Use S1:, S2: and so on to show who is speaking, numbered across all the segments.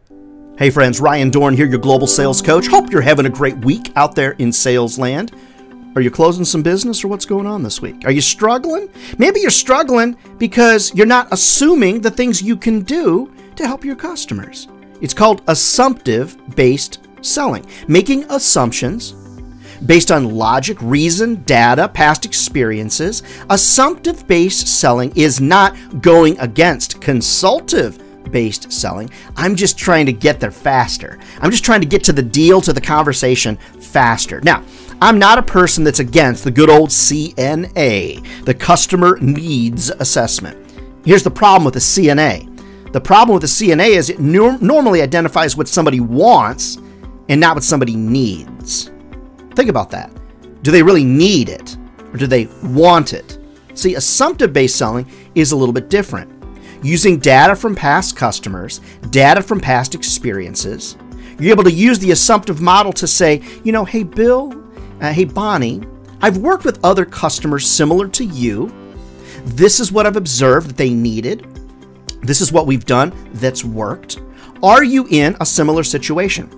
S1: Hey friends, Ryan Dohrn here, your global sales coach. Hope you're having a great week out there in sales land. Are you closing some business or what's going on this week? Are you struggling? Maybe you're struggling because you're not assuming the things you can do to help your customers. It's called assumptive-based selling, making assumptions based on logic, reason, data, past experiences. Assumptive-based selling is not going against consultative-based selling. I'm just trying to get there faster. I'm just trying to get to the deal, to the conversation faster. Now, I'm not a person that's against the good old CNA, the Customer Needs Assessment. Here's the problem with the CNA. The problem with the CNA is it normally identifies what somebody wants and not what somebody needs. Think about that. Do they really need it or do they want it? See, assumptive-based selling is a little bit different. Using data from past customers, data from past experiences, you're able to use the assumptive model to say, hey, Bill, hey, Bonnie, I've worked with other customers similar to you. This is what I've observed that they needed. This is what we've done that's worked. Are you in a similar situation?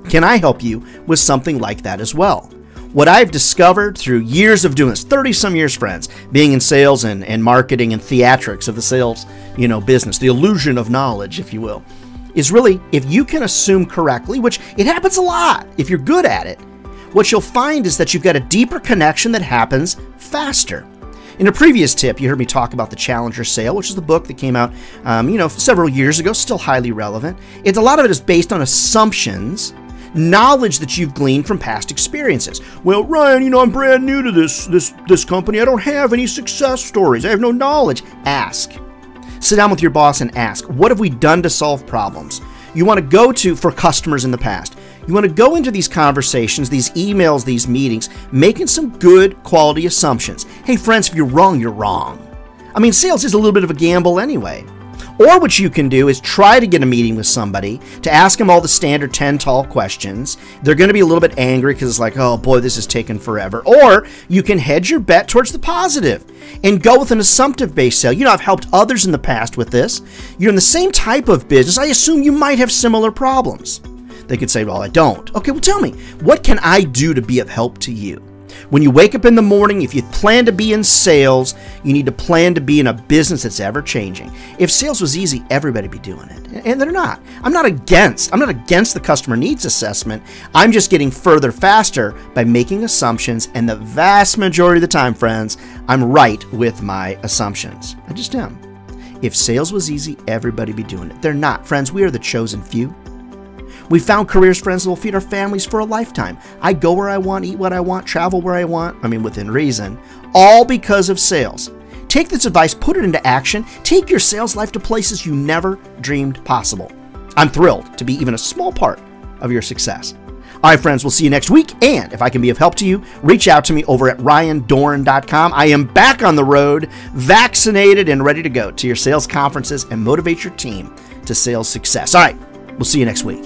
S1: Can I help you with something like that as well? What I've discovered through years of doing this, 30-some years, friends, being in sales and marketing and theatrics of the sales, business, the illusion of knowledge, if you will, is really if you can assume correctly, which it happens a lot if you're good at it, what you'll find is that you've got a deeper connection that happens faster. In a previous tip, you heard me talk about the Challenger Sale, which is the book that came out, several years ago, still highly relevant. A lot of it is based on assumptions, knowledge that you've gleaned from past experiences. Well, Ryan, I'm brand new to this company. I don't have any success stories. I have no knowledge. Ask. Sit down with your boss and ask, what have we done to solve problems? You want to go to for customers in the past. You want to go into these conversations, these emails, these meetings, making some good quality assumptions. Hey, friends, if you're wrong, you're wrong. Sales is a little bit of a gamble anyway. Or what you can do is try to get a meeting with somebody to ask them all the standard 10 tall questions. They're going to be a little bit angry because it's like, oh boy, this is taking forever. Or you can hedge your bet towards the positive and go with an assumptive-based sale. I've helped others in the past with this. You're in the same type of business. I assume you might have similar problems. They could say, well, I don't. Okay, well, tell me, what can I do to be of help to you? When you wake up in the morning, if you plan to be in sales, you need to plan to be in a business that's ever changing. If sales was easy, everybody'd be doing it. And they're not. I'm not against the customer needs assessment. I'm just getting further faster by making assumptions. And the vast majority of the time, friends, I'm right with my assumptions. I just am. If sales was easy, everybody'd be doing it. They're not. Friends, we are the chosen few. We found careers, friends, that will feed our families for a lifetime. I go where I want, eat what I want, travel where I want, within reason, all because of sales. Take this advice, put it into action, take your sales life to places you never dreamed possible. I'm thrilled to be even a small part of your success. All right, friends, we'll see you next week. And if I can be of help to you, reach out to me over at ryandohrn.com. I am back on the road, vaccinated and ready to go to your sales conferences and motivate your team to sales success. All right, we'll see you next week.